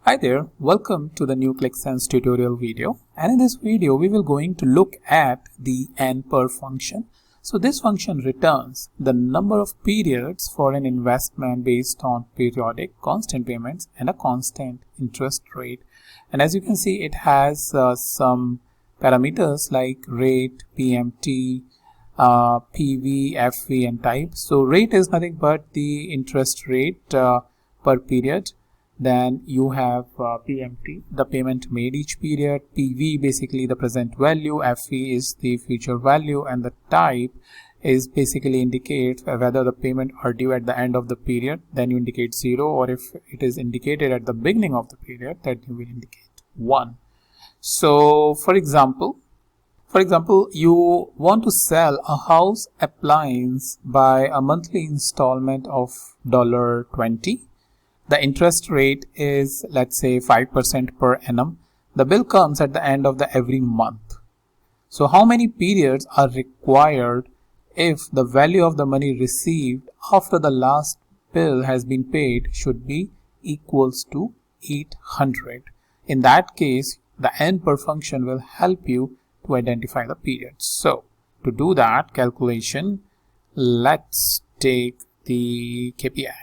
Hi there, welcome to the new Qlik Sense tutorial video, and in this video we will going to look at the nPer function. So this function returns the number of periods for an investment based on periodic constant payments and a constant interest rate. And as you can see, it has some parameters like rate, PMT, PV, FV and type. So rate is nothing but the interest rate per period. Then you have PMT, the payment made each period, PV basically the present value, FV is the future value, and the type is basically indicates whether the payment are due at the end of the period, then you indicate 0, or if it is indicated at the beginning of the period, that you will indicate 1. So for example, you want to sell a house appliance by a monthly installment of $20. The interest rate is, let's say, 5% per annum. The bill comes at the end of every month. So how many periods are required if the value of the money received after the last bill has been paid should be equals to 800? In that case, the nPer function will help you to identify the periods. So to do that calculation, let's take the KPI.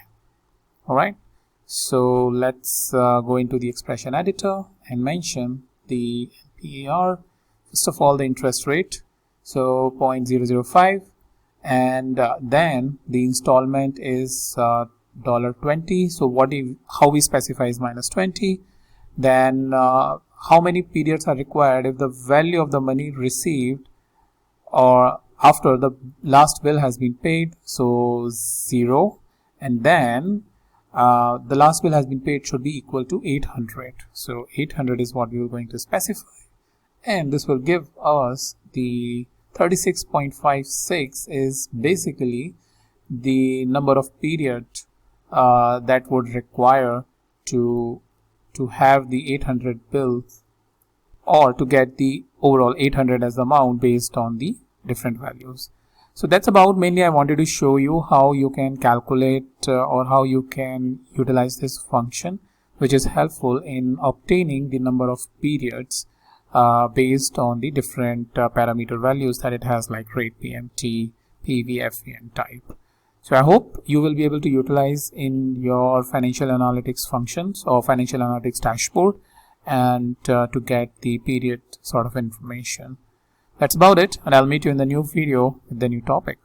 All right. So let's go into the expression editor and mention the nPer. First of all, the interest rate, so 0.005, and then the installment is $20. So how we specify is -20. Then how many periods are required if the value of the money received or after the last bill has been paid, so 0, and then the last bill has been paid should be equal to 800. So 800 is what we are going to specify, and this will give us the 36.56 is basically the number of periods that would require to have the 800 bill, or to get the overall 800 as the amount based on the different values. So that's about, mainly I wanted to show you how you can calculate or how you can utilize this function, which is helpful in obtaining the number of periods based on the different parameter values that it has, like rate, PMT, PV, FV and type. So I hope you will be able to utilize in your financial analytics functions or financial analytics dashboard, and to get the period sort of information. That's about it, and I'll meet you in the new video with the new topic.